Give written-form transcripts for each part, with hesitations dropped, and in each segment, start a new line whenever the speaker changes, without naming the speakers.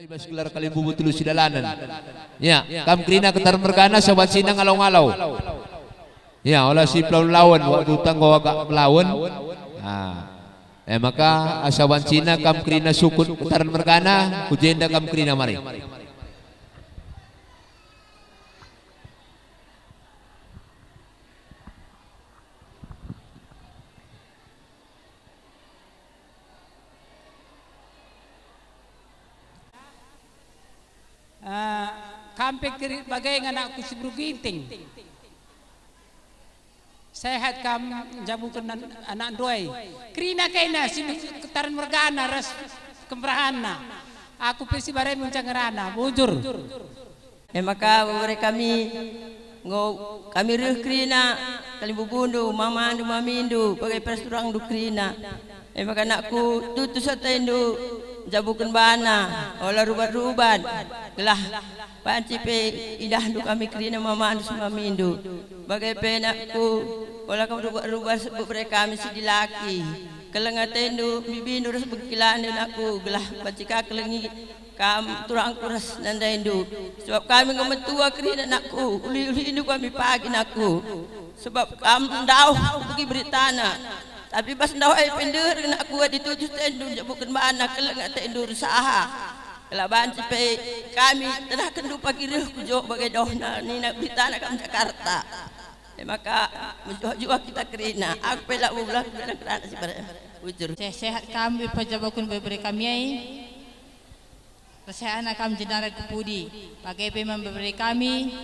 Ibas gelar kali bubu tulu sidalanan. Ya, kam krina ketar mergana sahabat sinang ngalau-ngalau. Ya, olah si pelawan lawan waktu tanggo agak melawan. Nah, maka asawan Cina kam krina sukun ketar mergana, kujenda kam krina mari.
Kampe kiri bagai anak ku si Bruginting. Sehat kam jabukan anak doai. Krina kaina si ketaran mergana ras kembrahana. Aku pesi bare muncangerana bujur.
Maka mereka kami reh krina kali bubundu mamandu mamindu bagai persurang du krina. Maka anakku tutu satendu jabukan bana olah rubat-rubat gelah panci pe idah du kami krina mamandu mamindu bagai penakku olah kau rubat-rubat mereka kami si dilaki kelengatendu bibindu ras bekilan aku gelah bacika kelengi kam turang kuras nandaindu sebab kami ngemetua krina nakku uli-uli indu kami pagi nakku sebab kam ndau pergi beritana tapi pas ndau ai pender nakku dituju tendu bukan mana kelengat tendu usaha kelaban cipe kami telah kendu pagi reh kujo bagai dohna ni nak beritana kam Jakarta maka menjual kita krina aku pelak ulah kerana si bare ujur
sehat kami pajabakun bebre kami ai Rasaan kami jenara kepudi pakai pemam bebre kami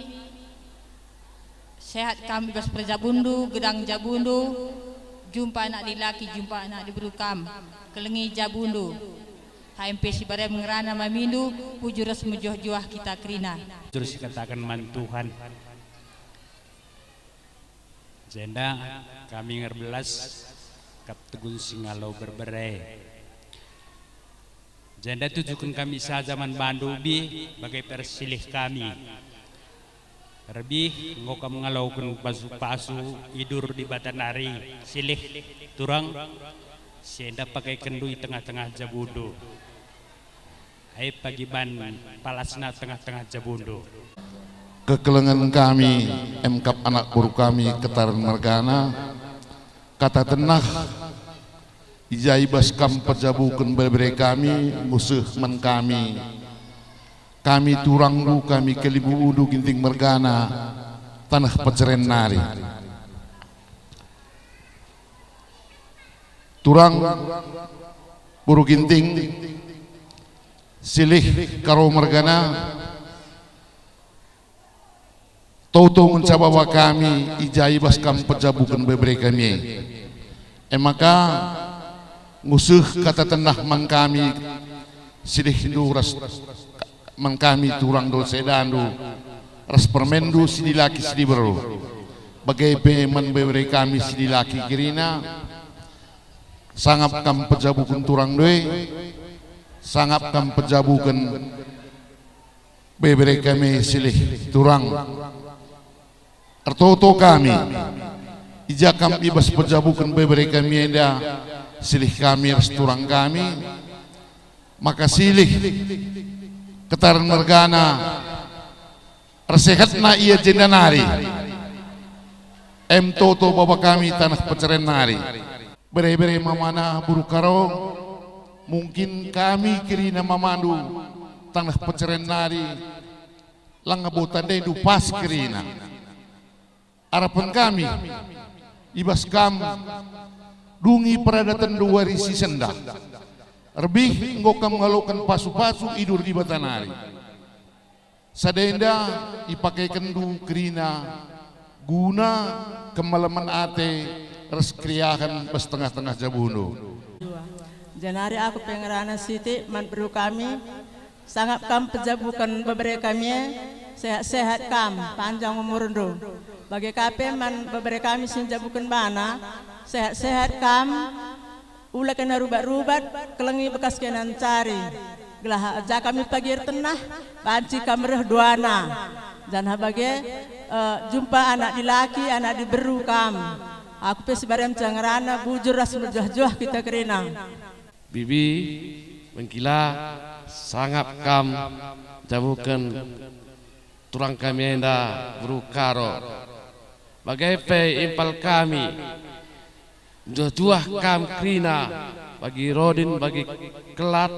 sehat kami bas perjabundu gedang jabundu jumpa anak dilaki jumpa anak diberukam kelengi jabundu HMP si bare mengerana mamindu pujuras mejoh-joah kita krina
terus katakan man Tuhan jenda kami ngerbelas kap tegun singalau berbere jenda tujukan kami zaman bandubi bagai persilih kami lebih engkau kamu ngalaukan pasu-pasu idur di batanari silih turang jenda pakai kendui tengah-tengah jabundo hai pagiban palasna tengah-tengah jabundo
kekelengan kami emkap anak buru kami ketaran mergana kata tenah ijaibas kam pejabukan berbere kami musuh men kami turangdu kami kelibu udu ginting mergana tanah peceren nari turang buru ginting silih karo mergana Toto mencabawa kami ijaibas kam pejabukan bebre kami maka musuh kata tenah man kami silih hindu ras man kami turang do sedandu ras permendu sidilaki sidiberu bagai peman bebre kami sidilaki kirina sangap kam pejabukan turang doe sangap kam pejabukan bebre kami silih turang Artoto kami ijakam ibas pejabukan bebre kami enda silih kami resturang kami maka silih ketaran mergana resehat na ia jendanari toto bapa kami tanah peceren nari bere-bere mamana buru karo mungkin kami kirina mamandu tanah peceren nari langabotan dendu pas kirina harapan kami ibas kam dungi peradatan dua risi senda lebih engkau kam mengalukan pasu-pasu idur di batanari sadenda ipakai kendu kerina guna kemalaman ate reskriakan pas tengah-tengah jabundo
janari aku pengerana siti man perlu kami sangat kam pejabukan beberapa kami sehat-sehat kam panjang umur ndo bagi kape man beberapa kami sinjabukan bana sehat-sehat kam ulah kena rubat-rubat kelengi bekas kenan cari gelah aja kami pagir tenah panci kamreh duana dan habage jumpa anak dilaki anak diberu kam aku pesi barem cangerana bujur ras merjoh-joh kita kerina
bibi mengkila sangap kam jabukan turang kami enda berukaro bagai pe impal kami juah kam krina bagi Rodin bagi Kelat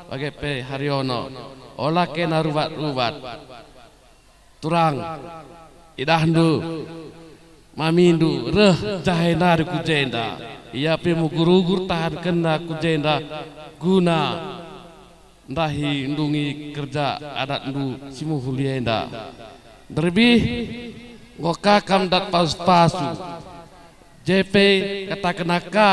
bagi pe Haryono olah kena rubat-rubat turang idahndu mamindu reh jahena di kujenda ia pe mugurugur tahan kena kujenda guna ndahi ndungi kerja adat ndu simu hulienda terlebih ngokakam dat pasu JP kata kenaka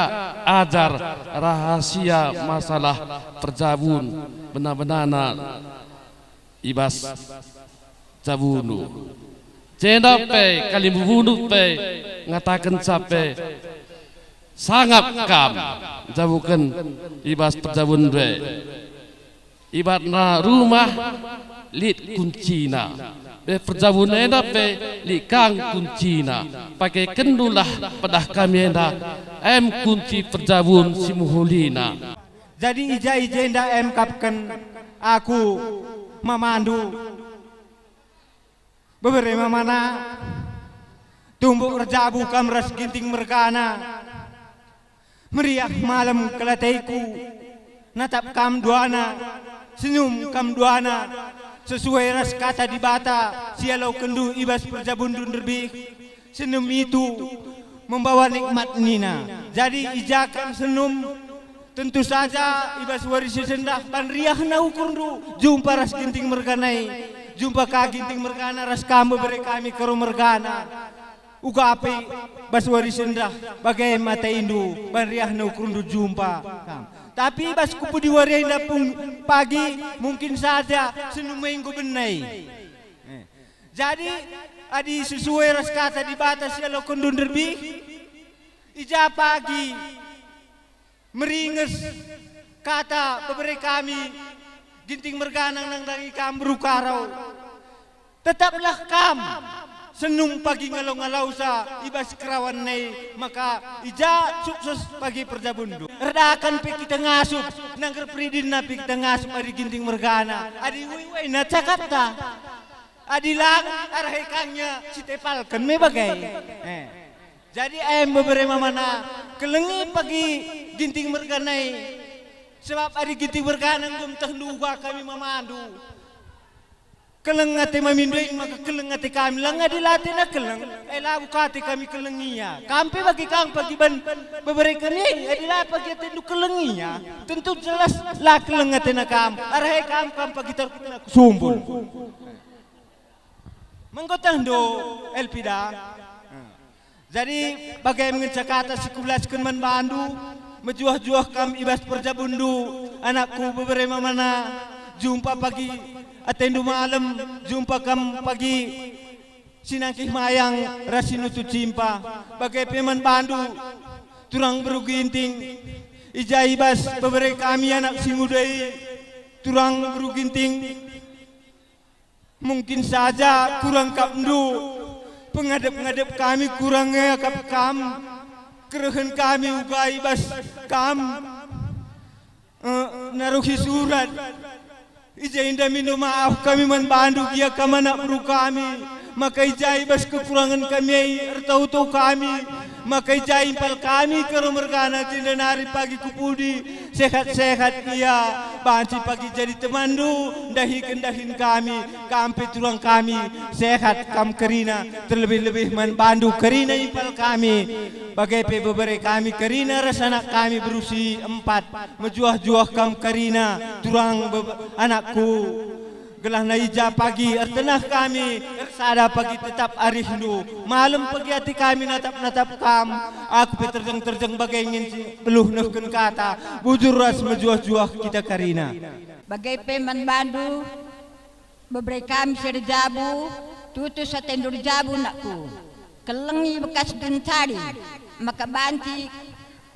ajar rahasia masalah perjabun benar-benar ibas jabunu jenda pe kali bunuh pe ngatakan sape sangap kam jabukan ibas perjabun be ibatna rumah lit kuncina be perjabun enda pe likang kuncina pakai kendulah pedah kami enda kunci perjabun simuhulina
jadi ija enda kapkan aku memandu beberapa mana tumbuk rejabu kam ras ginting merkana meriah malam kelataiku natap kam duana senyum kam duana sesuai ras kata di bata sialau kendu ibas perjabun dunderbih senyum itu membawa nikmat nina jadi ijakan senyum tentu saja ibas warisi sendah pan riah na ukurdu jumpa ras ginting merganai jumpa ka ginting mergana ras kamu beri kami karo mergana uga api bas warisi sendah bagai mata indu pan riah na ukurdu jumpa tapi bas kupu di warinda pun pagi mungkin saja senyum minggu benai jadi adi sesuai ras kata di batas ya lo kondun derbi ija pagi meringes kata beberi kami ginting merganang nang dangi kam berukarau tetaplah kam senum pagi ngalau-ngalau sa ibas kerawan nei maka ija sukses pagi perjabundu redakan pe kita ngasup nangker pridin na pe kita ngasup ari ginting mergana adi wei na cakap ta adi lang arah kangnya si tepalkan me bagai jadi ayam beberapa mana kelengi pagi ginting merganai sebab ari ginting merganang gum tehduga kami memandu keleng ate maminduin maka keleng ate kami lang adilate na keleng labu kate kami kelengiya kampe bagi kang pagi ban beberapa ni adila pagi ate du kelengiya tentu jelas lah keleng ate na kam arah kam pagi terkena sumbul menggotang do elpida jadi bagaimana cakata sekulas keman bandu menjuah-juah kam ibas perjabundu anakku beberapa mana jumpa pagi atendu malam jumpa kam pagi sinangkih mayang rasinutu cimpa bagai peman bandu turang beruginting ija ibas beberapa kami anak simudai turang beruginting mungkin saja kurang kapndu pengadap-ngadap kami kurangnya kap kam kerehen kami ugai bas kam naruhi surat ija indah minta maaf kami membantu dia kamana perlu kami maka ija bas kekurangan kami tahu kami maka ija impal kami ke mergana tinda nari pagi kupudi sehat-sehat dia banci pagi jadi temandu dahin kami kampe turang kami sehat kam kerina terlebih-lebih membantu kerina impal kami bagai beberapa kami kerina rasana kami berusi 4 menjuah-juah kam kerina turang anakku gelah na ija pagi ertenah kami ersada pagi tetap arihnu malam pagi hati kami natap kam aku terjeng bagai ingin peluh nehken kata bujur ras menjuah-juah kita karina
bagai peman bandu beberapa kami serjabu tutus atendur jabu nakku kelengi bekas dentari maka banci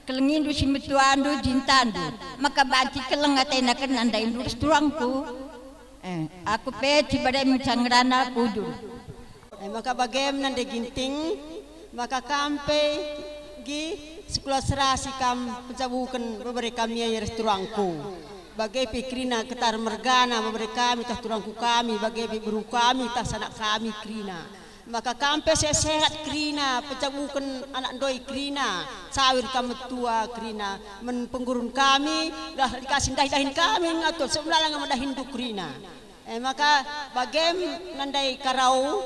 kelengindu simetuandu jintandu maka banci keleng atenakan nandaindu turangku aku peci badai mencangrana kudu.
Maka bagaimana de ginting, maka kampe gi sekolah serasi kam pencabukan beberapa kami yang restoranku. bagai pikrina ketar mergana memberi kami tah turangku kami bagai beru kami tah sanak kami krina maka kampe sehat krina pecabukan anak doi krina sawir kamu tua krina men penggurun kami dah dikasih dahin kami ngatur sebelah nggak madahin du krina maka bagem nandai karau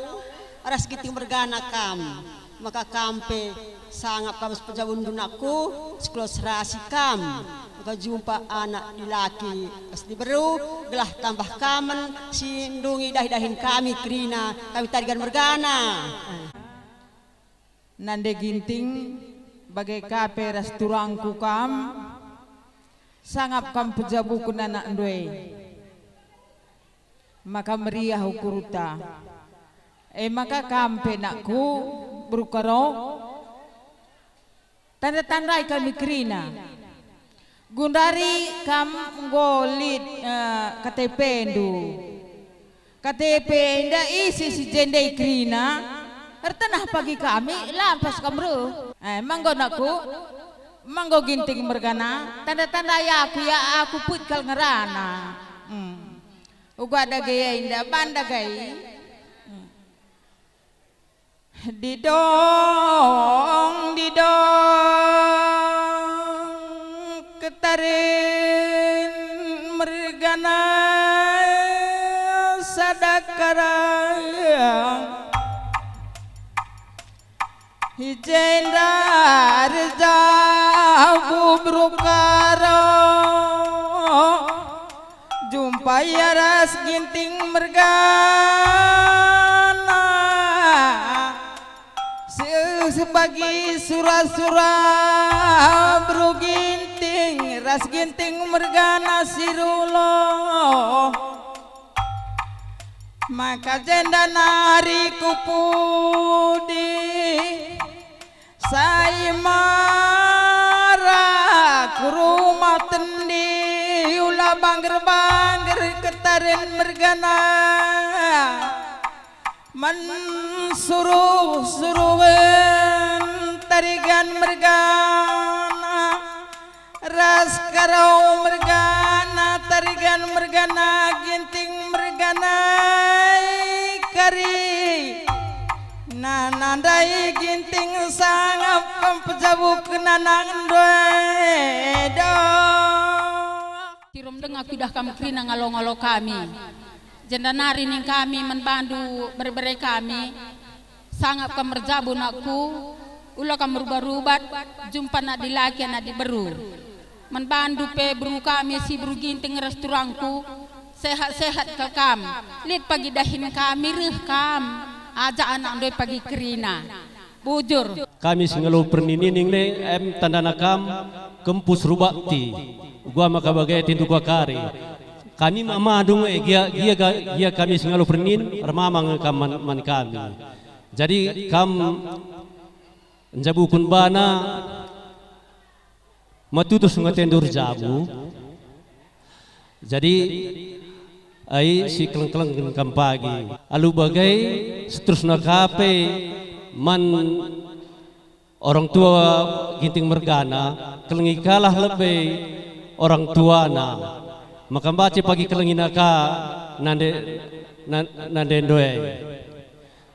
aras giting mergana kami maka kampe sangat kami pejabun dunaku sekolah serasi kami maka jumpa anak lelaki asli baru gelah tambah kamen sindungi dahin kami krina kami tarigan mergana
nande ginting bagai kape ras turangku kam sangap kam pejabukun anak ndue maka meriah ukuruta maka kampe nakku berukaro tanda-tandai kami krina gundari kam golit KTP ndu KTP nda isi si jendai krina ertanah pagi kami lampas kamru manggo naku manggo ginting mergana tanda-tanda ya aku put kal ngerana uga ada gaya indah banda gay didong ketarin mergana sadakara hijendar jabu brukaro jumpa yaras ginting mergana sebagi surah-surah beruginting ras ginting mergana sirulo maka jenda nari kupudi saya marah ke rumah tendi ulah bangger-bangger ketarin mergana suruh-suruhan tarigan mergana ras karau mergana tarigan mergana ginting mergana kari nanandai ginting sangap pejabuk nanang doedo
tirum deng aku dah kami krina ngalo-ngalo kami jenda nari ning kami membantu berbere kami sangat kamerjabun aku ulah kamu rubah-rubah jumpa nak dilaki nak diberu membantu pe beru kami si beru ginting restoranku sehat-sehat ke kam lihat pagi dahin kami rih kam ajak anak doi pagi krina bujur
kami singalo perninining le tanda nakam kempus rubakti gua maka bagai tindu gua kari kami mamadung gia kami singalo pernin ramamang man kami jadi kam njabukun bana matutus ngatendur jabu jadi ai si keleng-keleng kam pagi alu bagai seterusnya kape man orang tua ginting mergana kelengi kalah lebih orang tuana maka baca pagi kelengina ka nande doe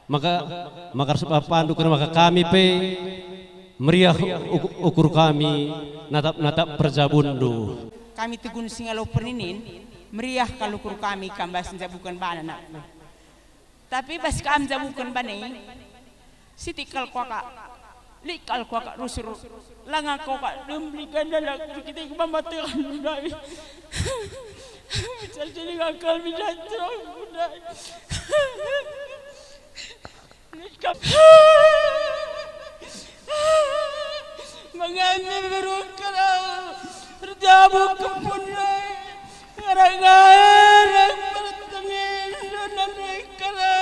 maka pandu kana maka kami pe meriah ukur kami natap perjabundu
kami tegun singalo perninin meriah kalau ukur kami kambas jabukan bana nak tapi pas kam jabukan bani sitikal kuaka likal kuaka rusur langa kuaka dumblikan dalam kita mematikan dai jadi ngakal bijatro dai likal mengani berukara terjabu kepunai orang-orang bertengin dan likala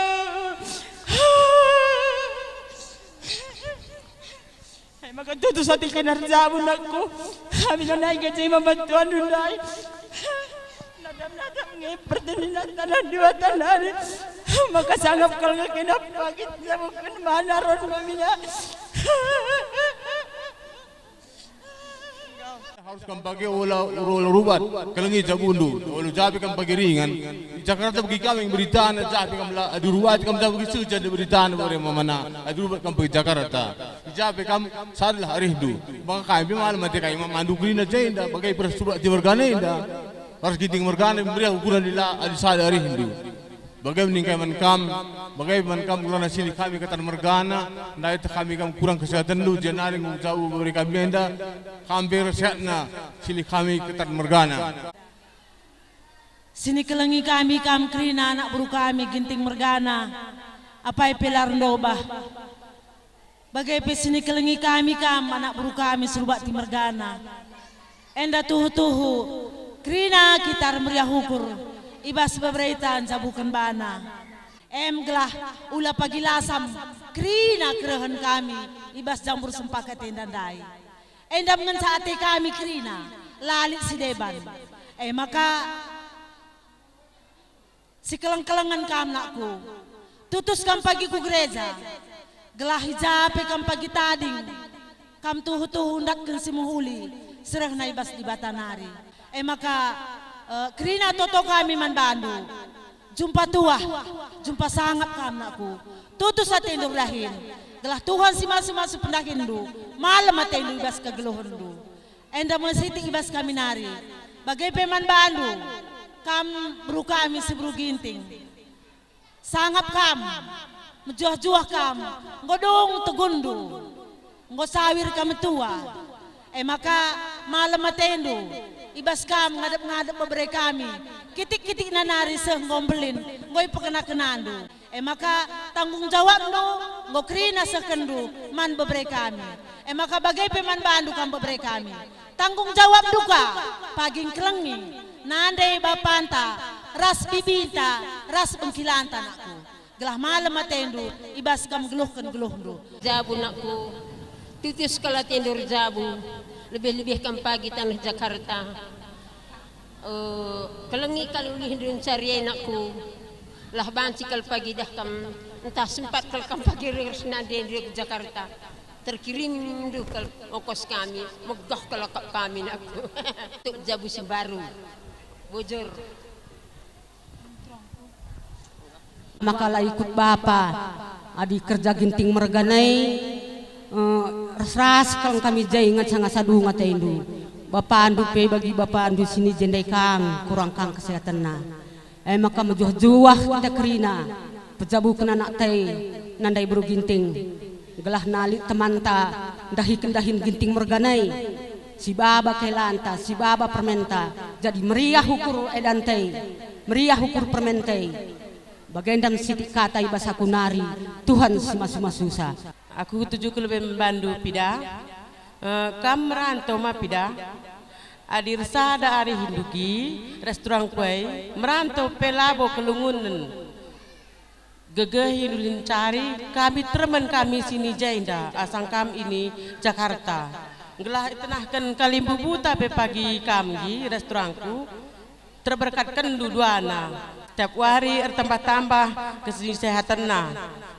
maka tutus hati kinarjabun aku kami na naik gaji membantuan dundai nadam-nadam ngeperteninan tanah dua tanah maka sanggap kalau ngekinap pagi bukan mana ron maminya
harus kan pakai urubat kelengi jabundu ulu jabi kan pakai ringan di Jakarta bagi kami berita na jabi kan aduruat kan bagi suja di berita na bore mamana adurubat kan pakai Jakarta di jabi kan sadlah arihdu bang kami mal mati kami mandu grina jenda bagai persubat di mergana inda harus giting mergana beri ukuran lila adi sadlah arihdu bagai meningkai mankam bagai mankam kurang sini kami kata mergana nah itu kami kurang kesehatan lu jenari jauh beri kami enda hampir sehatna sini kami kata mergana
sini kelengi kami krina anak buru kami ginting mergana apa pelar ndoba bagai pe sini kelengi kami anak buru kami serubat di mergana enda tuhu krina kita meriah hukur ibas beberaitan jabukan bana gelah ula pagilasam krina kerehan kami ibas jambur sempakat endandai endam ngan saate kami krina lalit si deban maka si keleng-kelengan kamnaku tutus kam pagi ku gereja gelah hijape kam pagi tading kam tuhu-tuhu ndakkan si muhuli serah na ibas di batanari maka krina toto kami man bandu jumpa tua jumpa sangap kamnaku tutus atendu rahin gelah Tuhan si masu pendahindu malam atendu ibas kegeluhundu enda mesiti ibas kami nari bagai peman bandu kam bru kami sebru ginting sangap kam menjuah-juah kam ngodong tegundu ngosawir kami tua maka malam atendu ibas kam ngadep-ngadep beberapa kami kitik-kitik nanari seh ngombelin ngoy pekena-kenandu maka tanggung jawab no ngo krina sekendu man beberapa kami maka bagai peman bandu kam beberapa kami tanggung jawab duka paging kelengi nandai bapanta ras bibinta ras bengkilanta nakku gelah malam atendu ibas kam geluhkan-geluhdu
jabu nakku titis kala tendur jabu lebih-lebih kan pagi tanah Jakarta kelengi kalau lihindun cari enakku lah banci kal pagi dah kam entah sempat kal kam pagi res nade di Jakarta terkirim du kal ongkos kami megah kal kami nakku untuk jabu si baru bojor
maka lah ikut bapa adi kerja ginting merganai ras kalau kami jai ingat sangat sadu ngat indu bapak andu pe bagi bapak andu sini jendai kang kurang kang kesehatan na maka mejuah-juah kita kerina pejabu kena nak tei nandai buru ginting gelah nalik temanta dahi kendahin ginting merganai si baba kelanta si baba permenta jadi meriah hukur edantei meriah hukur permentai bagendam sidik kata ibas aku nari Tuhan semasa susah.
Aku tuju ke lebih membandu pida kam merantau ma pida adir sada ari hinduki restoran kue merantau pelabo kelungunan gegeh hindulin cari kami teman kami sini jainda asang kam ini Jakarta gelah tenahkan kalimbu buta pe pagi kami restoranku terberkatkan duduana tiap hari tambah-tambah kesehatan na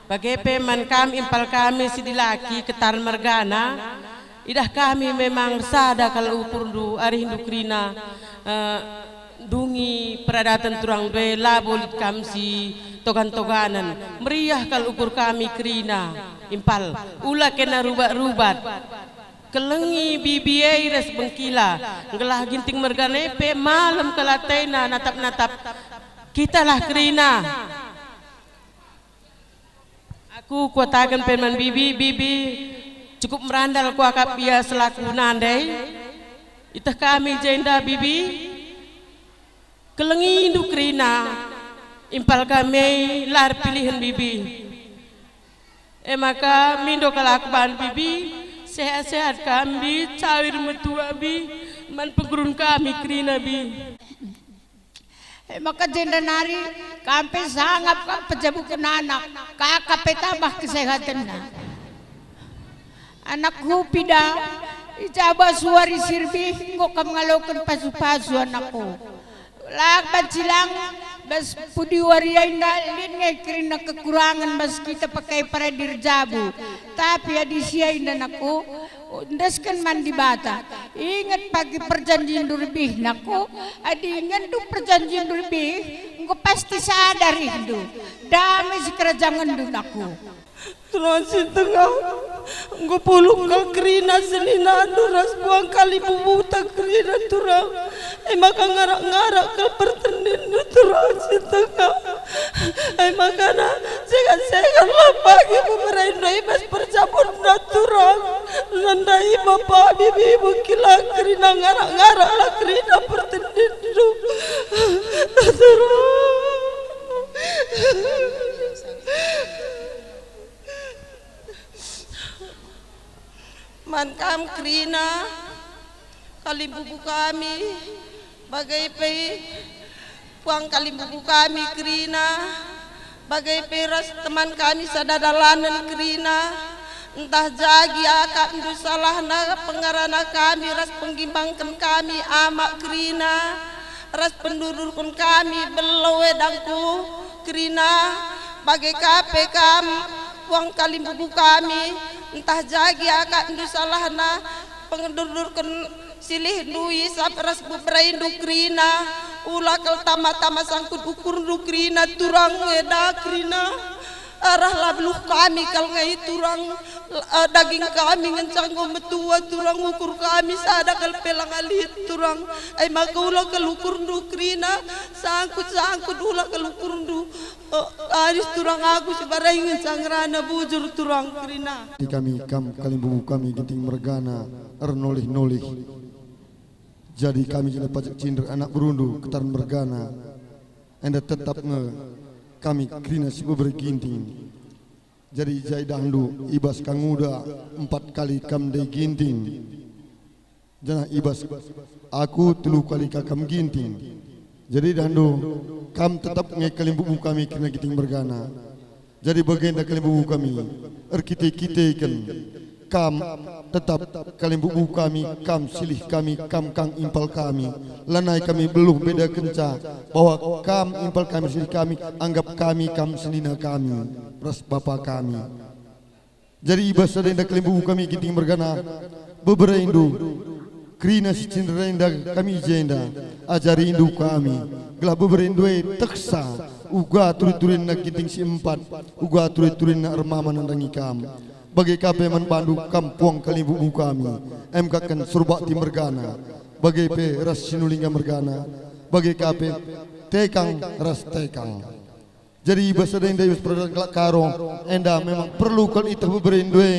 bagai peman kami impal kami sidilaki ketar mergana idah kami memang sada kalau ukur du ari hindu krina dungi peradatan turang due labolit kami si togan-toganan meriah kalau ukur kami krina impal ula kena rubat-rubat kelengi bibiai res bengkila ngelah ginting mergana pe malam kelatena natap-natap kita lah krina aku kuatakan peman bibi cukup merandal ku akap dia selaku nandai itah kami jenda bibi kelengi induk krina impal kami lar pilihan bibi maka mindo kalakuan bibi sehat-sehat kami cawir metua bi man pegurun kami krina bi
maka jenda nari kampe sangap kam pejabu kenanak kakak petambah kesehatan na anak hupida ijaba suari sirbi kok kam ngalokan pasu-pasu anakku lakban silang bas pudi wariay nalin ngay kirina kekurangan bas kita pakai paradir jabu. Tapi adisiyay na nako, ndaskan man di bata. Ingat pagi perjanjian lebih nako, adi ingat do perjanjian lebih, engko pasti sadar itu. Damai si kerajaan do nako.
Terus tengah engko pulung kal krina senina duras buang kali bubuta krina turang maka ngarak-ngarak kal pertendin terus tengah makana segan lah pagi pemerain doi bas percabut naturang nandai bapak bibi ibu kila krina ngarak-ngarak lah krina pertendin terus mankam krina kalimbubu kami bagai pe puang kalimbubu kami krina bagai peras teman kami sadadalanan krina entah jagi akak ndu salah na pengarana kami ras penggimbangkan kami amak krina ras pendururkan kami belowe dangku krina bagai kape kam puang kalimbubu kami entah jagi akak ndu salahna pengedurkan silih dui sapras beberai dukrina ulakal tama-tama sangkut ukur dukrina turang weda krina arah labluh kami kal ngai turang daging kami ngencang metua turang ukur kami sada kal pelang alit turang ay maka ula kal ukur dukrina sangkut ula kal ukur du aris turang aku sebarai ngencang rana bujur turang krina
di kami kalimbubu kami ginting mergana nolih jadi kami jadi pajak cinder anak berundu ketaran mergana anda tetap kami krina si berginting jadi jai dahlu ibas kanguda 4 kali kam de ginting jana ibas aku 3 kali kakam ginting jadi dahlu kam tetap ngai kalimbubu kami krina ginting bergana jadi bagian dari kalimbubu kami kita kan kam tetap kalimbubu kami kam silih kami kam kang impal kami lanai kami belum beda kenca bahwa kam impal kami silih kami anggap kami kam selina kami ras bapa kami jadi ibas ada kalimbubu kami ginting bergana beberapa indu krina si cindera indah kami jenda ajari indu kami gelah beberapa indu teksa uga turi-turin nak ginting si 4 uga turi-turin nak remaman nandangi kam bagi kape man bandu kampung kalimbubu kami MK kan surbak ti mergana bagi pe ras sinulinga mergana bagi kape tekang ras tekang jadi bahasa denda yus produk karo enda memang perlu kal itu beberindue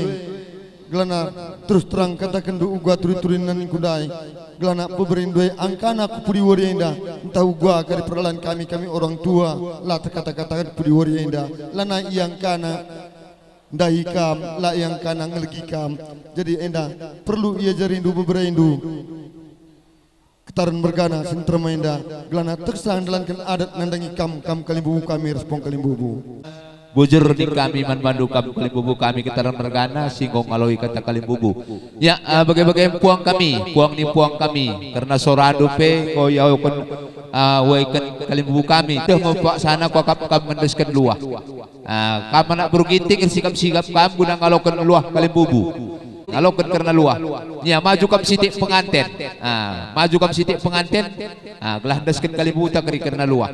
gelana terus terang katakan du uga turi-turin nan kudai gelana beberindue angkana kupudi wari enda entah uga kari perlahan kami orang tua lah kata-katakan kupudi wari enda lana yang kana dahi kam la yang kanang lagi kam jadi enda perlu ia jarindu bebereindu ketaran mergana sentrama enda gelana tersang dalankan adat nandangi kam kalimbubu kami respon kalimbubu
bujur di kami man bandu kam kalimbubu kami ketaran mergana singkong aloi kata kalimbubu ya bagai-bagai puang ni puang kami karena sorado pe ko yau kon waikan kalimbubu kami dah mempak sana ko kam ngendeskan luah kam nak berugiting sikap-sikap kam guna ngalokan luah kalimbubu ngalokan karena luah ya maju kam sitik penganten maju kam sitik penganten gelah ndeskan kalimbubu tak karena luah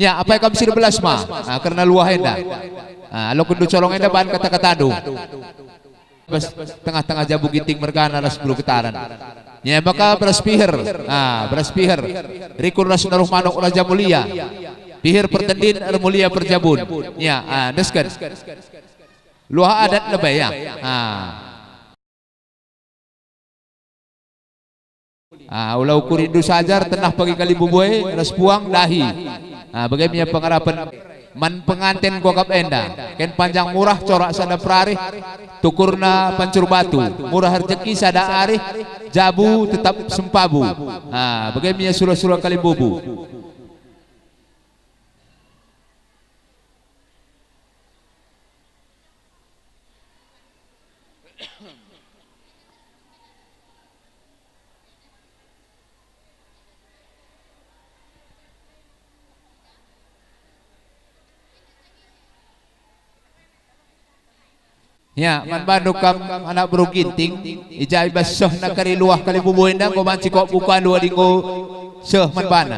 ya apa yang kam sir belas mah karena luah enda alo kundu colong enda bahan kata-kata do bas tengah-tengah jabu ginting mergana ras 10 getaran ya maka beras pihir rikun ras naruh manuk raja mulia pihir pertendin mulia perjabun ya deskan luah adat lebay ya ulau kurindu sajar tenah pagi kali bubuai ras puang dahi bagaimana pengharapan man pengantin kokap enda ken panjang murah corak sada prarih tukurna pancur batu murah rezeki sada arih jabu tetap sempabu bagaimana surah-surah kalimbubu Ya, man Bandung kam anak bro ginting, ijai basah nak kari luah kali bubuin dah, kau manci kau bukan dua dinggo seh man bana.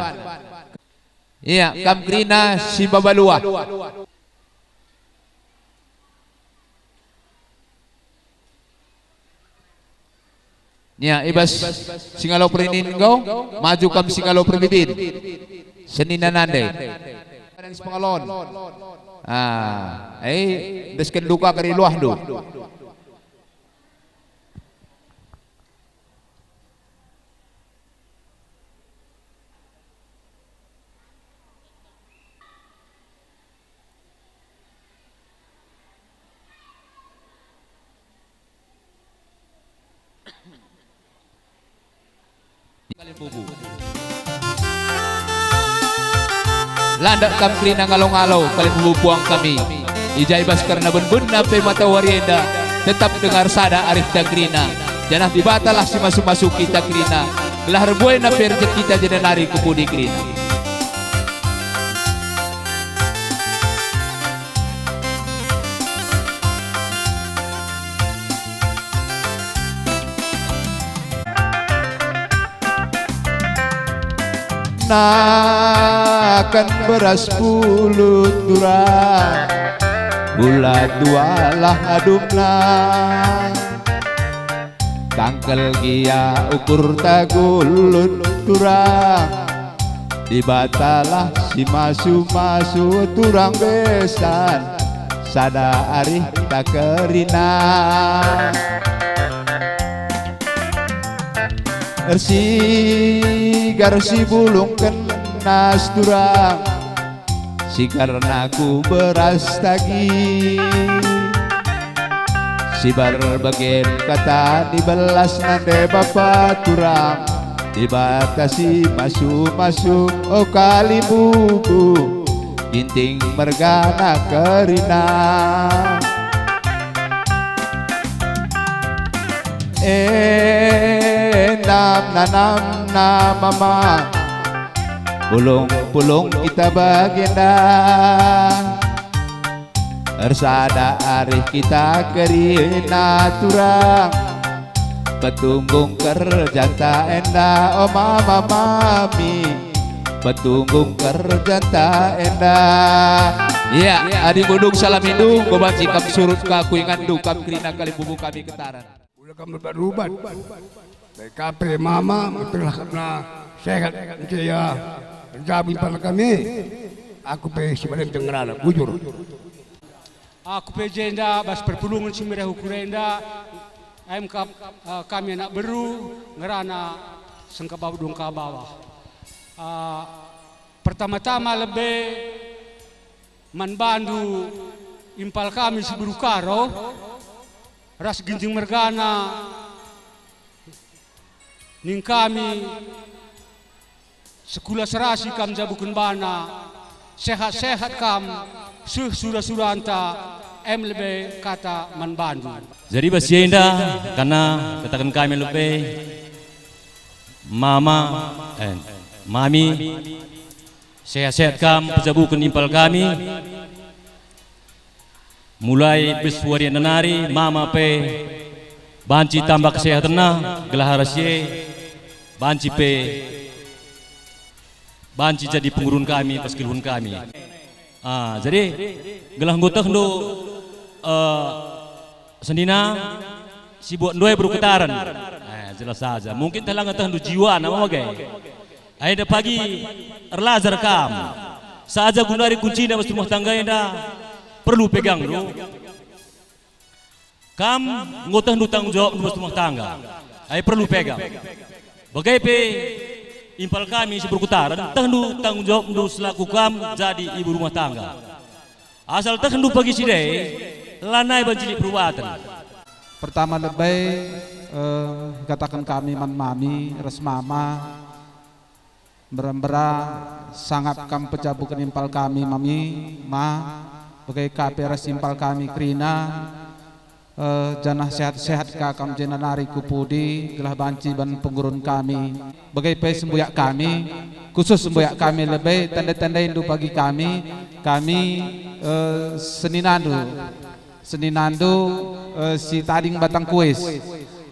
Ya, kam krina si babaluah. Ya, ibas singalo perinin kau, maju kam singalo perbibin, seninan ande. Pengalon. Desken duka kari luah do. Landak kam krina ngalau-ngalau kali buang kami. Ijai bas karena bun-bun nape mata warienda tetap dengar sada arif dagrina. Janah dibatalah si masuk-masuk kita krina. Gelah rebuai nape rezeki kita jadi nari kupudi krina. Nakan beras pulut durang, gula dualah adumna, tangkel gia ukur tagulut durang, dibatalah si masu turang besan, sada arih tak kerina. Sigar si bulung kenas durang, si karena ku beras tagi, si berbagai kata dibelas nande bapak turang, dibatasi masuk oh kali bubu, ginting mergana kerina. Nanam na mama, pulung kita baginda, ersada arih kita kerina turang, betunggung kerja ta enda oh mama mami, betunggung kerja ta enda. Iya, adik gunung salam hidung, gobanci kam surut kaku ingandu kam krina kali bubu kami ketaran.
Udah kamu berubat. BKP mama telah kena sehat saya jamin pada kami. Aku pe sebenarnya dengeran jujur.
Aku pe jenda bas perpulungan simira hukurenda. Ayam kami anak beru ngerana sengka babudung ka bawah. Pertama-tama lebih man bandu impal kami si berukaro ras ginting mergana ning kami sekolah serasi kam jabukun bana sehat-sehat kam sudah anta lebih kata man bandu.
Jadi basienda karena katakan kami lebih mama mami sehat-sehat kam pejabukun impal kami mulai beswari nanari mama pe banci tambah kesehatan gelah rasye banci pe banci jadi pengurun kami paskilhun kami. Jadi gelah ngotak do senina si buat dua berukutaran. Jelas saja mungkin telah ngetah do jiwa nama bagai. Aida pagi erlazar kam saja gunari kunci na rumah tangga enda perlu pegang do. Kam ngutang du tanggung jawab di rumah tangga. Ay perlu pegang. Bagai pe impal kami seberkutaran tanggung jawab du selaku kam jadi ibu rumah tangga. Asal tangdu pagi sidai lanai banjili perbuatan.
Pertama lebih katakan kami man mami res mama berembera sangat kam pecabukan impal kami mami ma bagai kape res impal kami krina. Janah sehat-sehat kakam jena nari kupudi gelah banci ban pengurun kami bagai pe sembuyak kami khusus sembuyak kami lebih tanda-tanda indu pagi kami seninandu si tading batang kuis.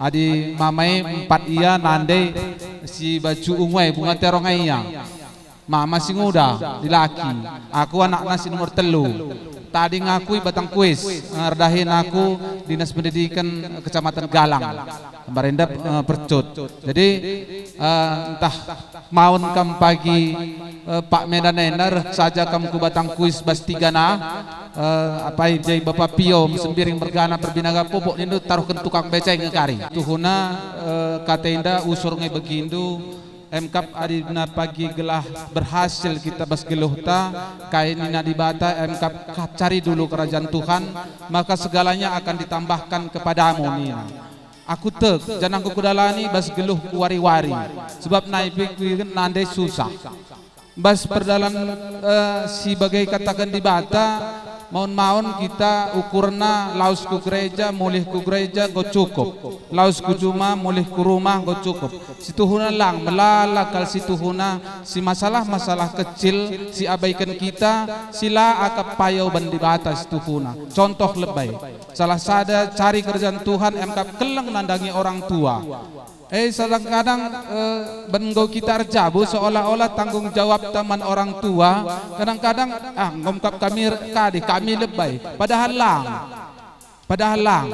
Adi mamai 4 iya nande si baju ungwe bunga terongai ya. Mama si nguda di laki. Aku anak nasi nomor 3. Tadi ngakui batang kuis, ngerdahin aku dinas pendidikan kecamatan Galang, Samarinda Percut. Jadi entah maun kam pagi Pak Medan enar saja kam ku batang kuis bas 3 na apa jai Bapak Pio sembiring bergana perbinaga popok nindu taruh ke tukang beceng ngekari. Tuhuna katenda usur ngai begindu. MKAP adina pagi gelah berhasil kita bas geluhta kain ina dibata MKAP cari dulu kerajaan Tuhan maka segalanya akan ditambahkan kepadamu Nina. Aku jangan aku kudalani bas geluh wari-wari sebab naik nandai susah. Bas perdalan si bagai katakan dibata maun-maun kita ukurna laus ku gereja mulih ku gereja go cukup laus ku juma mulih ku rumah go cukup situhuna lang melalakal situhuna si masalah-masalah kecil si abaikan kita sila akap payau bandibata situhuna contoh lebay salah sada cari kerjaan Tuhan MKAP keleng nandangi orang tua kadang-kadang bengo kita arjabu seolah-olah tanggung jawab taman orang tua kadang-kadang ngomkap kami lebay padahal lang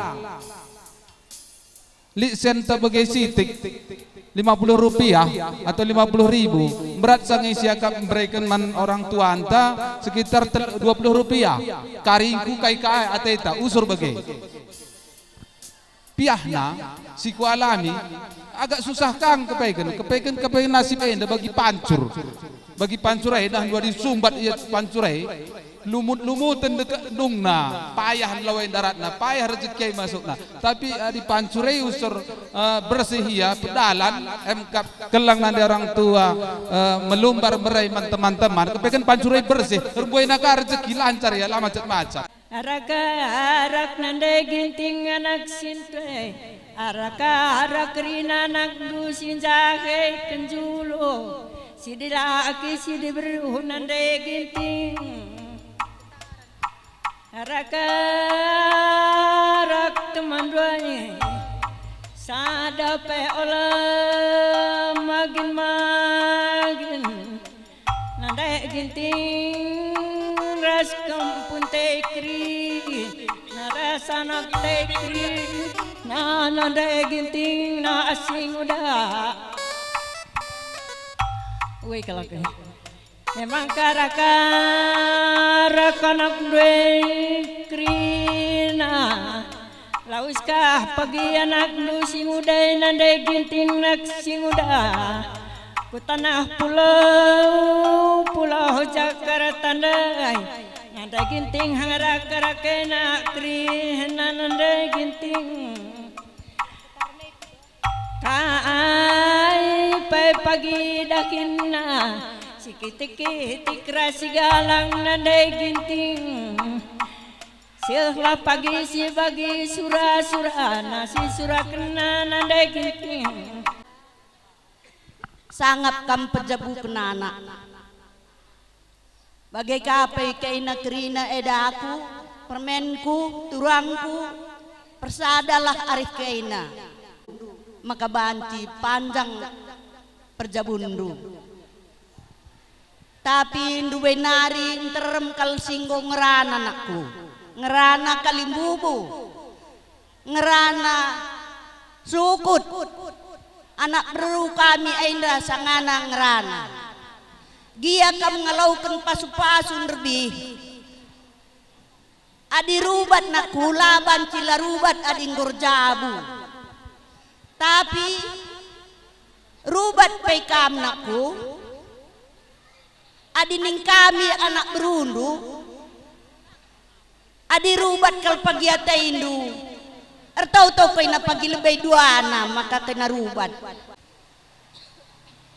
lisen sebagai sitik 50 rupiah atau 50.000 berat sangai siakap memberikan man orang tua anta sekitar 20 rupiah karingku kai ateta usur bagai piahna si ku alami agak susah kang kepekan nasib enda bagi pancur dah dua disumbat ia pancur lumut-lumutan dekat dungna payah lawan daratna payah rezeki masukna tapi di pancur usur bersih ya pedalan MKAP kelang nande orang tua melumbar berai teman-teman kepekan pancur bersih terbuai naka rezeki lancar ya lah macet-macet
arak nande ginting anak sinte arak rina anak dusin jahe kenjulo sidi laki sidi beruh nande ginting arak teman duanya sadape olah magin nande ginting ras kampun tekri narasanak tekri na nande ginting na asing udah woi kalak memang kanak dwe krina lauskah pagi anak nu sing udah nande ginting nak sing udah ku tanah pulau Jakarta ndai nanda ginting hangarak-rakena krina nanda ginting kai pagi dakina sikitik rasi galang nanda ginting sila pagi si bagi surah nasi surah kena nanda ginting
sangat kam pejabu kenana bagai kapai kaina kerina edaku permenku turangku persadalah arif kaina maka banci panjang perjabundu tapi nduwe nari nterem kal singgo ngerana anakku ngerana kalimbubu ngerana sukut anak beru kami ainda sangana ngerana gia kam ngalaukan pasu-pasun lebih adi rubat nak kulaban cila rubat adi ngorjabu tapi rubat pay kam nakku adi ning kami anak berundu adi rubat kal pagiata indu ertau-tau kay na pagi lebay duana maka kay narubat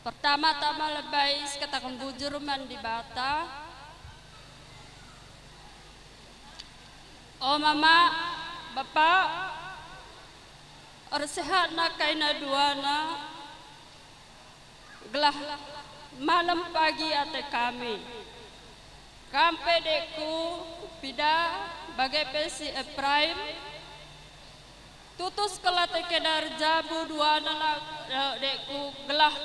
pertama-tama lebay katakan bujur man di bata oh mama bapak sehat na kay na duana gelah malam pagi ate kami kampe deku pida bagai pesi Prime tutus kelate kedar jabu dua anak dekku gelah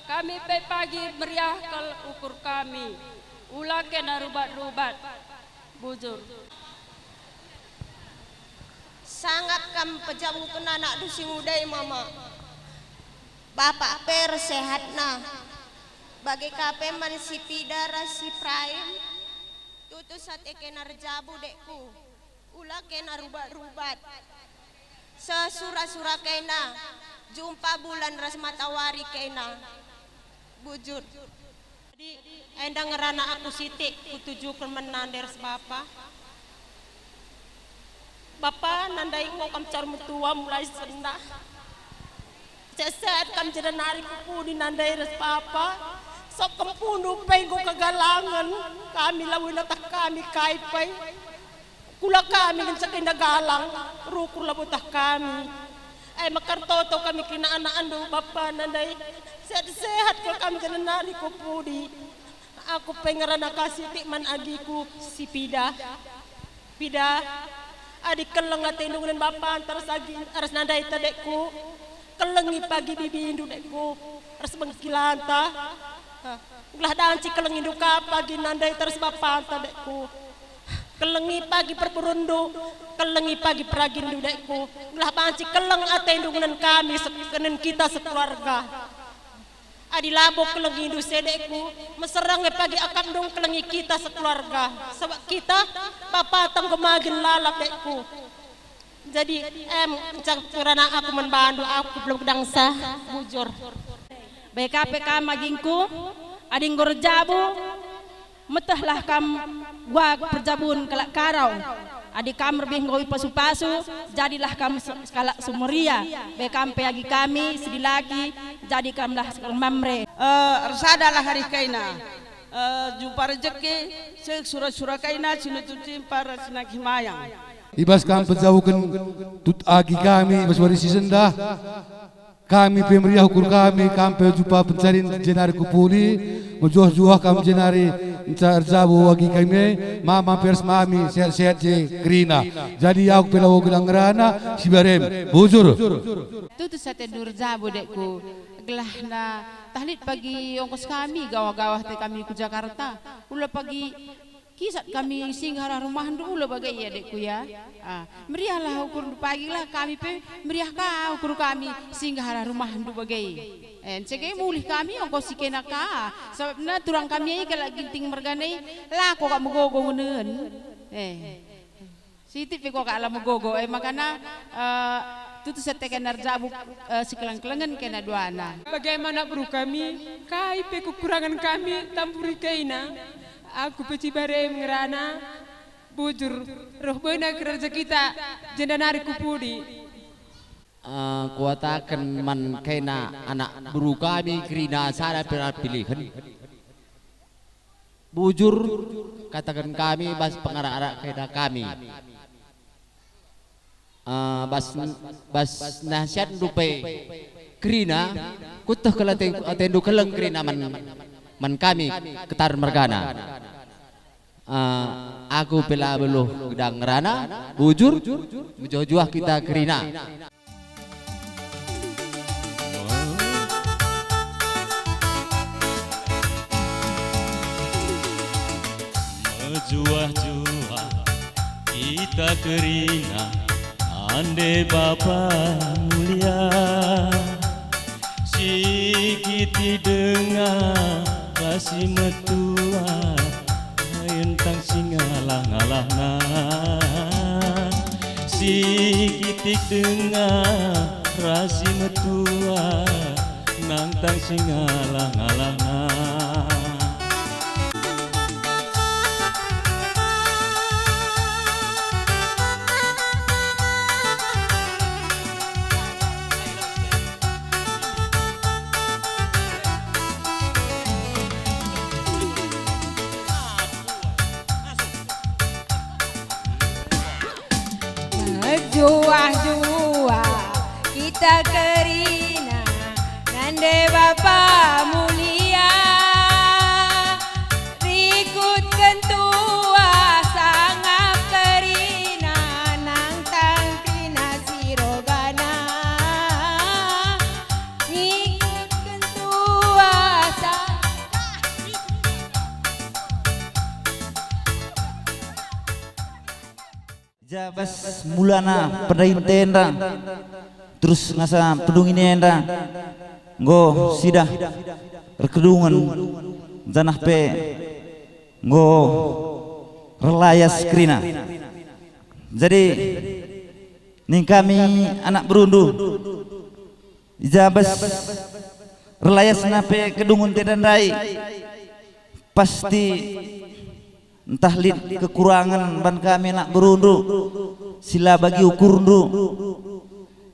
kami pagi meriah ke ukur kami ulah kena rubat-rubat bujur
sangat kam pejamu kena anak dusi mudai mama bapak per sehat na bagi kape man si pidara si praim tutus sate kena rejabu dekku ulah kena rubat-rubat sesura-sura kena jumpa bulan ras matawari kena bujur endang ngerana aku sitik kutujukan menanders bapak bapak nandai ngokam car mutua mulai sendah ceset kam jeda nari kuku di nandai res papa sok kempunuh penggo kegalangan kami lawin atah kami kaipai kula kami ngencekin galang rukur labutah kami makar toto kami kena anak andu bapak nandai sehat-sehat kalau kami jeda nari kupudi aku pengerana kasih tikman agiku si Pida adik keleng atendung dan bapak terus lagi harus nandai tadekku kelengi pagi bibi indu dekku harus mengkilanta ulah danci kelengi duka pagi nandai terus bapak tadekku kelengi pagi perburundu kelengi pagi peragindu dekku ulah banci keleng atendung dan kami sekenen kita sekeluarga adi labok kelengi indu sedekku meserang pagi akak dong kelengi kita sekeluarga sebab kita bapak gemagin lalap dekku jadi karena aku membantu aku belum dangsa bujur BKPK magingku ading gorjabu metahlah kam gua perjabun kelak karau adik kam lebih ngowi pasu-pasu jadilah kam skala sumeria bekam pagi kami sedih lagi jadi kamlah mamre
Resadalah hari kaina jumpa rezeki surah-surah kaina sinututim para sinak himayang
ibas kam penjauhkan tut agi kami ibas warisi sendah kami pemeriah ukur kami jumpa pencarin jenari kupuli menjuah-juah kami jenari jabu wagi kami mama pers mami sehat-sehat je kerina jadi aku pelawo gelang ngerana si barem bujur
tutu sate nur jabu dekku gelah na tahlid pagi ongkos kami gawah-gawah te kami ke Jakarta ulah pagi kisat kami singgah rumah dulu bagai ya dekku ya meriahlah ukur pagi lah kami pe meriah ka ukur kami singgah rumah dulu bagai cegai mulih kami ongkos sikena ka sebabna turang kami kalau ginting merganai lah kok gak megogo ngenen sitip kok gak ala megogo makana tutu setekan narjabu sekelang-kelangan kena duana
bagaimana bro kami kai pe kekurangan kami tampuri kaina aku peci bare mengerana bujur roh beuna kerja kita jendanari kupudi
kuatakan man kena anak buru kami kerina sana pilihan bujur katakan kami bas pengarah-arah kena kami bas nasihat dupe kerina kutah atendu keleng kerina man kami ketar mergana aku pela beluh gedang rana bujur menjuah kita kerina
menjuah-juah kita kerina ande Bapa mulia sikiti dengar kasih metua entang singalah-ngalahna sikitik dengar rasi metua nang tang singalah-ngalahna
juah-juah kita kerina nande Bapa mulia rikut kentua sangap kerina nang tang kerina siroga
Jabas mulana pedaintenda terus ngasa pedung ini enda go sidah rekedungan janah pe go relayas krina. Jadi ning kami anak berundu jabas relayas nape kedungun tendai pasti entah lid kekurangan ban kami nak berundu sila bagi ukur ndu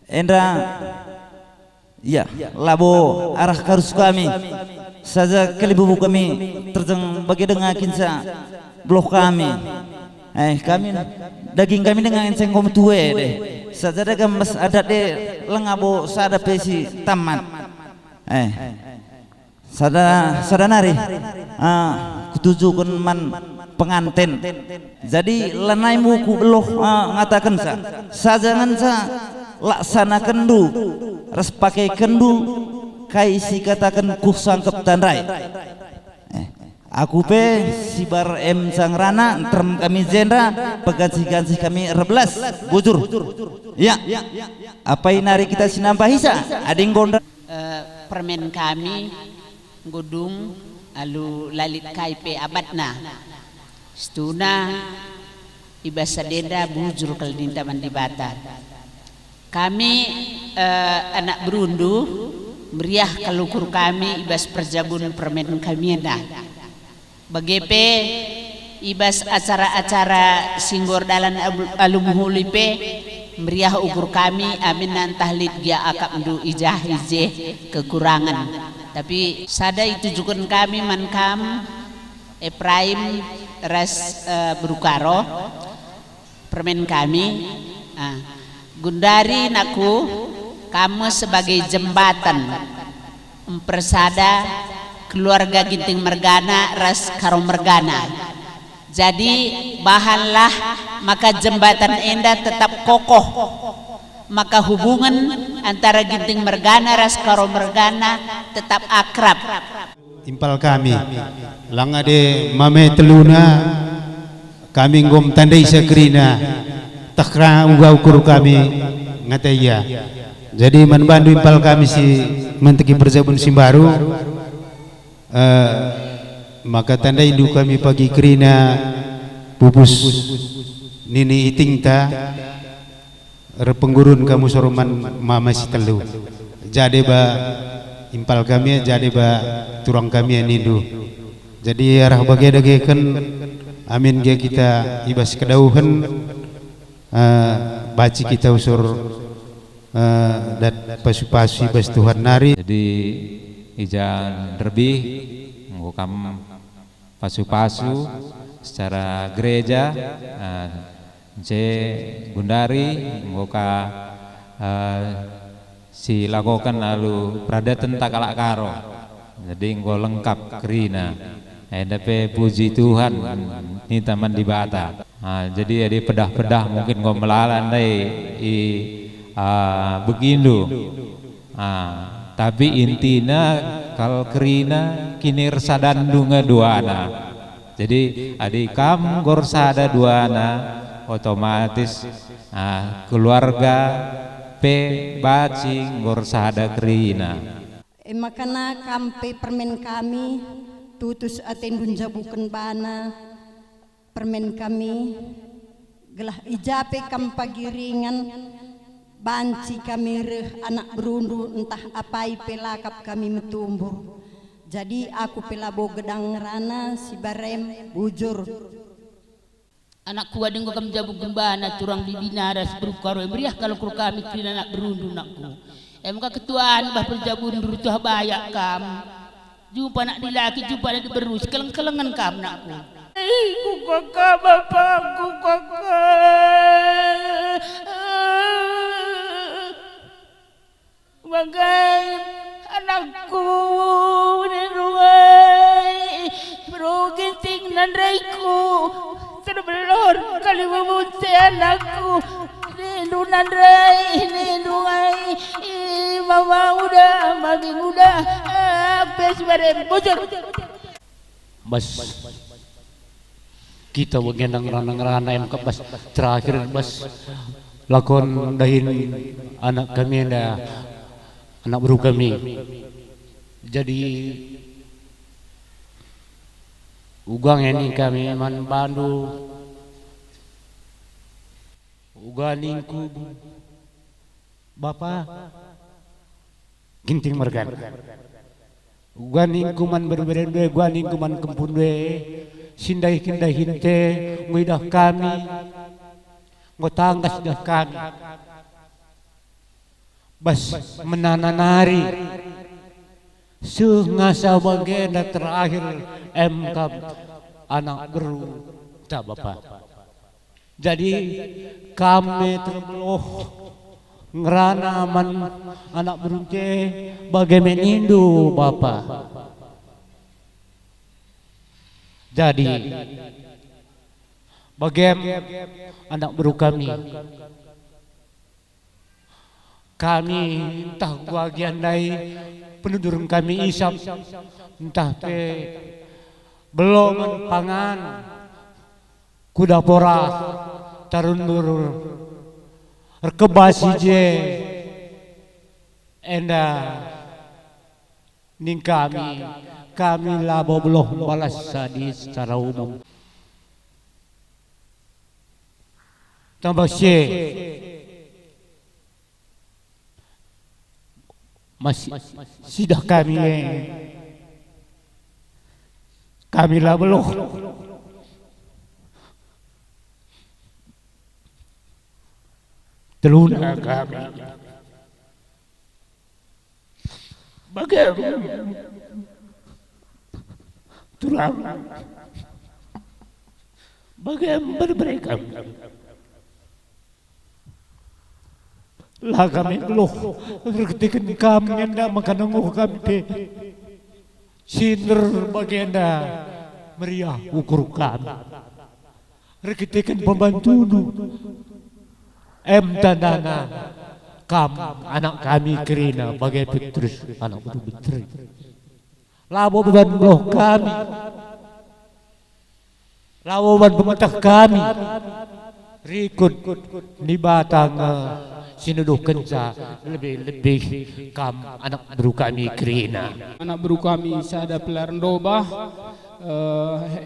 endra ya labo arah karus kami saja kelibubu kami terjeng bagi dengakin sa blok kami kami daging kami dengan enceng kom tuwe deh saja dagam mas adat deh lengabo sada pesi tamat sada nari kutujukan man pengantin jadi lanaimu ku beloh ngatakan sa jangan sa laksanakan du res pakai kendu kaisi katakan ku sangkep tandai aku pe sibar em sangrana term kami jendra pegansih kami 12 bujur ya apa inari kita sinampahisa ading gonda
permen kami gudung alu lalit kaipe abadna stuna ibasadenda bujur kaldinta mandibata kami anak berundu meriah kalukur kami ibas perjabun permen kami dah bagepe ibas acara-acara singgor dalan alumuhulipe meriah ukur kami amin nantahlid dia akap ndu ijah ije kekurangan tapi sada itu juga kami mankam Ephraim ras berukaro permen kami Gundari naku kamu sebagai jembatan mempersada keluarga Ginting Mergana ras karo Mergana jadi bahanlah maka jembatan enda tetap kokoh maka hubungan antara Ginting Mergana ras karo Mergana tetap akrab
impal kami langade mame teluna kami ngom tandai sekrina takra uga ukur kami ngataya jadi manbandu impal kami si menteki perjabun simbaru maka tandai indu kami pagi krina pupus nini itingta repenggurun kamu soroman mama si telu jadi ba impal kami jadi ba turang kami nindu jadi arah bagi dagekan amin ge kita ibas kedauhan baci kita usur dan pasu-pasu ibas Tuhan nari
jadi ijan lebih ngukam pasu-pasu secara gereja Gundari ngoka si lakukan lalu pradatan takalak karo jadi nggo lengkap kerina dape puji Tuhan ini taman di bata jadi pedah-pedah mungkin nggo melalan dai begindu tapi intina kal kerina kini resadan dunga duana jadi adikam gor sada duana otomatis keluarga pe baci gor sada kerina
makana kampe permen kami tutus atendun jabukan bana permen kami gelah ijape kam pagiringan banci kami reh anak berundu entah apai pelakap kami metumbuh jadi aku pelabo gedang rana si barem bujur
anak kuadeng kam jabu gembana turang bibinaras berukaro meriah kalau kur kami kira anak berundu nakku emka ketuaan bah perjabun berutuh bayak kam jumpa nak dilaki jumpa nak berus keleng-kelengan kam nakku
ku kakak bapakku kakak bagai anakku neruai berugiting nandaiku terbelor kali memunci anakku rindu nandai rinduai mama udah mami udah pes bareng bujur
bas
kita bagian rana yang bas terakhir bas lakon dahin anak kami ada anak baru kami. Jadi ugang ini kami man bandu uganingku Bapa ginting mergan uganingku man berbeda uganingku man kempun sindai kindai hinte nguidah kami ngotanggas dah kami bas menananari ngasa bagian terakhir MK anak beru tak Bapak. Jadi kami terbeloh ngerana man anak berunce bagaimana Indo Bapak. Jadi bagaimana anak beru kami entah bagian dari penduduk kami isap entah belum pangan kuda pora tarundur rekebasi je enda ning kami labo belum balas di secara umum tambah masih sidah kami lah belum teluna kami bagaimana tulang bagaimana berberikan lah kami loh ketika kami anda makan kami sinder bagianda meriah ukur kami ketika pembantu tandana anak kami kerina bagai Petrus anak betul labo beban loh kami labo beban pematah kami rikut di batang sinuduh kenca lebih anak beru kami kerina
anak beru kami sada pelaran dobah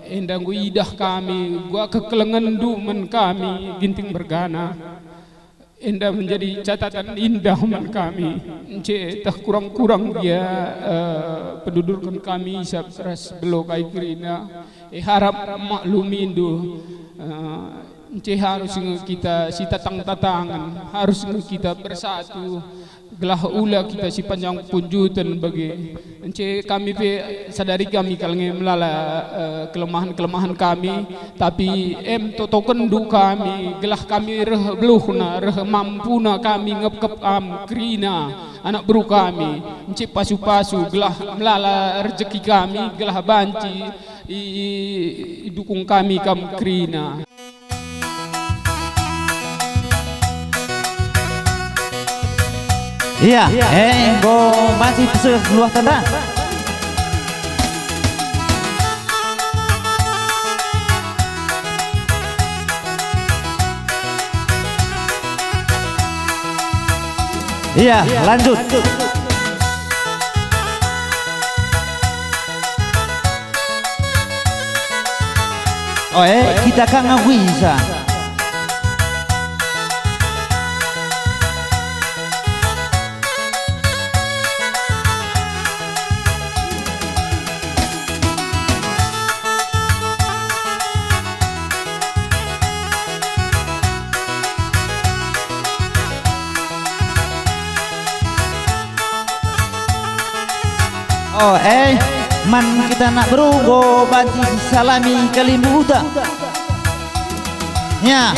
endang idah kami gua kekelengan dumen kami ginting bergana indah menjadi catatan indah man kami tak kurang-kurang dia pendudukan kami sabras belok ai kerina harap maklumindu harus kita si tatang-tatangan harus kita bersatu gelah ula kita si panjang punjutan bagi kami sadari kami kalau melala kelemahan kami tapi totokan du kami gelah kami beluhna mampuna kami ngepkep kerina anak beru kami pasu-pasu gelah melala rezeki kami gelah banci dukung kami kerina.
Iya, go masih seluas tanda. Iya, lanjut. Oh, kita kan bisa. Oh man kita nak berugo banci salami kalimbuta ya